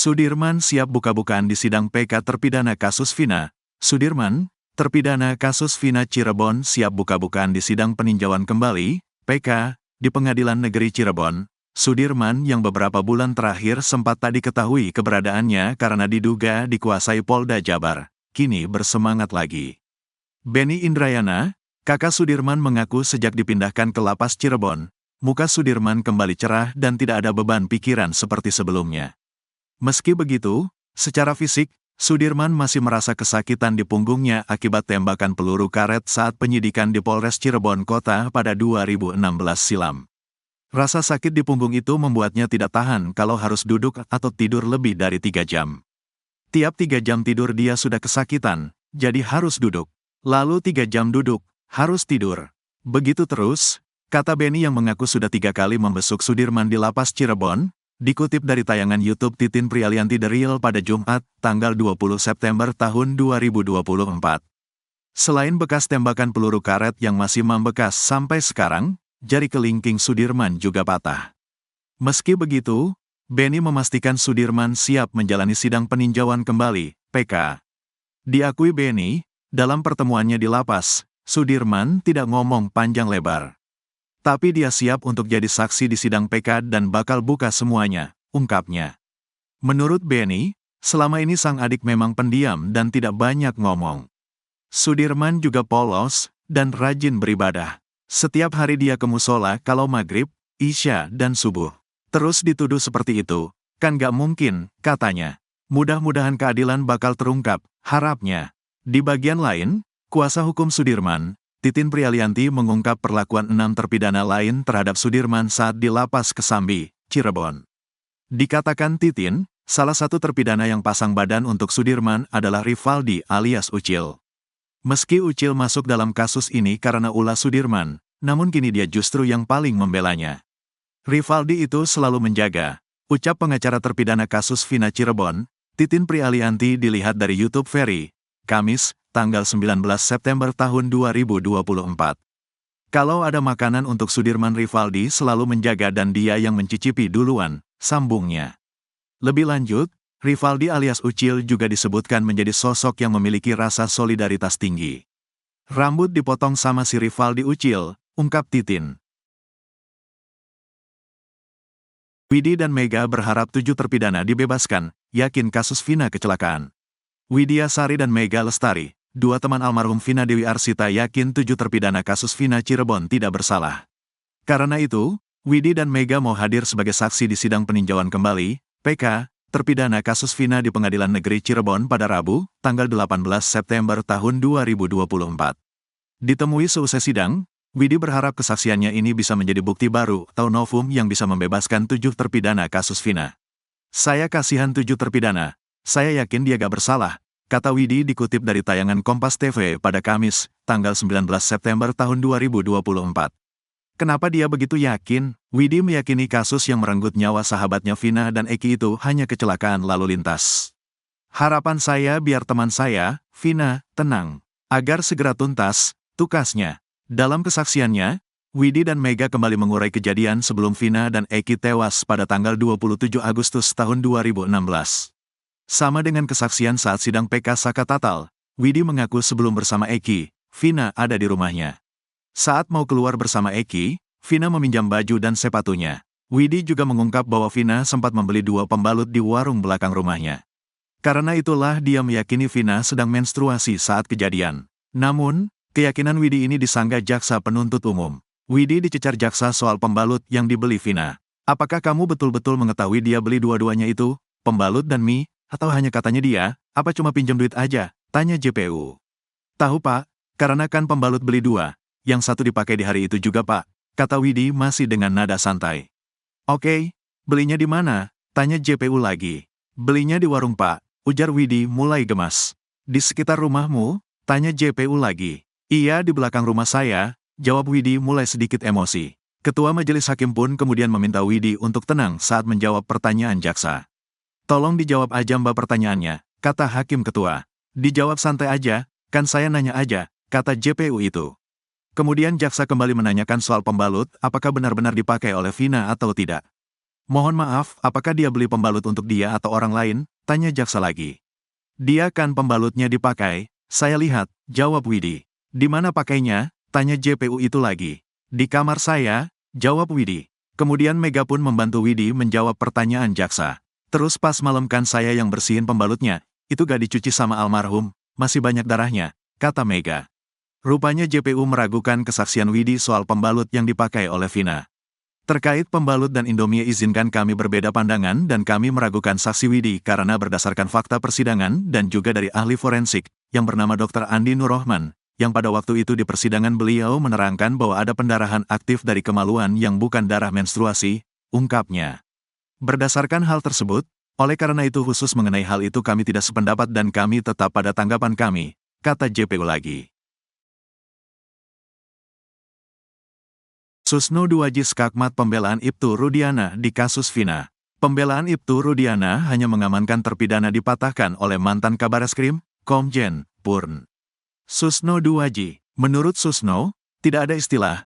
Sudirman siap buka-bukaan di sidang PK terpidana kasus Vina. Sudirman, terpidana kasus Vina Cirebon siap buka-bukaan di sidang peninjauan kembali, PK, di Pengadilan Negeri Cirebon. Sudirman yang beberapa bulan terakhir sempat tak diketahui keberadaannya karena diduga dikuasai Polda Jabar, kini bersemangat lagi. Benny Indrayana, kakak Sudirman mengaku sejak dipindahkan ke lapas Cirebon, muka Sudirman kembali cerah dan tidak ada beban pikiran seperti sebelumnya. Meski begitu, secara fisik, Sudirman masih merasa kesakitan di punggungnya akibat tembakan peluru karet saat penyidikan di Polres Cirebon Kota pada 2016 silam. Rasa sakit di punggung itu membuatnya tidak tahan kalau harus duduk atau tidur lebih dari 3 jam. Tiap 3 jam tidur dia sudah kesakitan, jadi harus duduk. Lalu 3 jam duduk, harus tidur. Begitu terus, kata Benny yang mengaku sudah 3 kali membesuk Sudirman di lapas Cirebon, dikutip dari tayangan YouTube Titin Prialianti The Real pada Jumat, tanggal 20 September tahun 2024. Selain bekas tembakan peluru karet yang masih membekas sampai sekarang, jari kelingking Sudirman juga patah. Meski begitu, Benny memastikan Sudirman siap menjalani sidang peninjauan kembali, PK. Diakui Benny, dalam pertemuannya di lapas, Sudirman tidak ngomong panjang lebar. Tapi dia siap untuk jadi saksi di sidang PK dan bakal buka semuanya, ungkapnya. Menurut Benny, selama ini sang adik memang pendiam dan tidak banyak ngomong. Sudirman juga polos dan rajin beribadah. Setiap hari dia ke musola kalau maghrib, isya, dan subuh. Terus dituduh seperti itu, kan gak mungkin, katanya. Mudah-mudahan keadilan bakal terungkap, harapnya. Di bagian lain, kuasa hukum Sudirman, Titin Prialianti mengungkap perlakuan 6 terpidana lain terhadap Sudirman saat di lapas Kesambi, Cirebon. Dikatakan Titin, salah satu terpidana yang pasang badan untuk Sudirman adalah Rivaldi alias Ucil. Meski Ucil masuk dalam kasus ini karena ulah Sudirman, namun kini dia justru yang paling membelanya. Rivaldi itu selalu menjaga, ucap pengacara terpidana kasus Vina Cirebon, Titin Prialianti dilihat dari YouTube Ferry, Kamis, tanggal 19 September tahun 2024. Kalau ada makanan untuk Sudirman, Rivaldi selalu menjaga dan dia yang mencicipi duluan, sambungnya. Lebih lanjut, Rivaldi alias Ucil juga disebutkan menjadi sosok yang memiliki rasa solidaritas tinggi. Rambut dipotong sama si Rivaldi Ucil, ungkap Titin. Widi dan Mega berharap 7 terpidana dibebaskan, yakin kasus Vina kecelakaan. Widya Sari dan Mega Lestari, 2 teman almarhum Vina Dewi Arsita yakin 7 terpidana kasus Vina Cirebon tidak bersalah. Karena itu, Widi dan Mega mau hadir sebagai saksi di sidang peninjauan kembali, PK, terpidana kasus Vina di Pengadilan Negeri Cirebon pada Rabu, tanggal 18 September tahun 2024. Ditemui seusai sidang, Widi berharap kesaksiannya ini bisa menjadi bukti baru atau novum yang bisa membebaskan 7 terpidana kasus Vina. Saya kasihan 7 terpidana, saya yakin dia gak bersalah, kata Widi dikutip dari tayangan Kompas TV pada Kamis, tanggal 19 September tahun 2024. Kenapa dia begitu yakin? Widi meyakini kasus yang merenggut nyawa sahabatnya Vina dan Eki itu hanya kecelakaan lalu lintas. Harapan saya biar teman saya, Vina, tenang, agar segera tuntas, tukasnya. Dalam kesaksiannya, Widi dan Mega kembali mengurai kejadian sebelum Vina dan Eki tewas pada tanggal 27 Agustus tahun 2016. Sama dengan kesaksian saat sidang PK Saka Tatal, Widi mengaku sebelum bersama Eki, Vina ada di rumahnya. Saat mau keluar bersama Eki, Vina meminjam baju dan sepatunya. Widi juga mengungkap bahwa Vina sempat membeli 2 pembalut di warung belakang rumahnya. Karena itulah dia meyakini Vina sedang menstruasi saat kejadian. Namun, keyakinan Widi ini disanggah jaksa penuntut umum. Widi dicecar jaksa soal pembalut yang dibeli Vina. Apakah kamu betul-betul mengetahui dia beli dua-duanya itu, pembalut dan mie? Atau hanya katanya dia, apa cuma pinjam duit aja? Tanya JPU. Tahu Pak, karena kan pembalut beli 2, yang satu dipakai di hari itu juga Pak, kata Widi masih dengan nada santai. Oke, belinya di mana? Tanya JPU lagi. Belinya di warung Pak, ujar Widi mulai gemas. Di sekitar rumahmu? Tanya JPU lagi. Iya di belakang rumah saya, jawab Widi mulai sedikit emosi. Ketua Majelis Hakim pun kemudian meminta Widi untuk tenang saat menjawab pertanyaan jaksa. Tolong dijawab aja Mbak pertanyaannya, kata Hakim Ketua. Dijawab santai aja, kan saya nanya aja, kata JPU itu. Kemudian jaksa kembali menanyakan soal pembalut, apakah benar-benar dipakai oleh Vina atau tidak. Mohon maaf, apakah dia beli pembalut untuk dia atau orang lain? Tanya jaksa lagi. Dia kan pembalutnya dipakai, saya lihat, jawab Widi. Di mana pakainya? Tanya JPU itu lagi. Di kamar saya, jawab Widi. Kemudian Mega pun membantu Widi menjawab pertanyaan jaksa. Terus pas malam kan saya yang bersihin pembalutnya, itu gak dicuci sama almarhum, masih banyak darahnya, kata Mega. Rupanya JPU meragukan kesaksian Widi soal pembalut yang dipakai oleh Vina. Terkait pembalut dan Indomie izinkan kami berbeda pandangan dan kami meragukan saksi Widi karena berdasarkan fakta persidangan dan juga dari ahli forensik, yang bernama Dr. Andi Nurrohman, yang pada waktu itu di persidangan beliau menerangkan bahwa ada pendarahan aktif dari kemaluan yang bukan darah menstruasi, ungkapnya. Berdasarkan hal tersebut, oleh karena itu khusus mengenai hal itu kami tidak sependapat dan kami tetap pada tanggapan kami, kata JPU lagi. Susno Duaji Skakmat pembelaan Ibtu Rudiana di kasus Vina. Pembelaan Ibtu Rudiana hanya mengamankan terpidana dipatahkan oleh mantan Kabareskrim, Komjen Purn. Susno Duaji. Menurut Susno, tidak ada istilah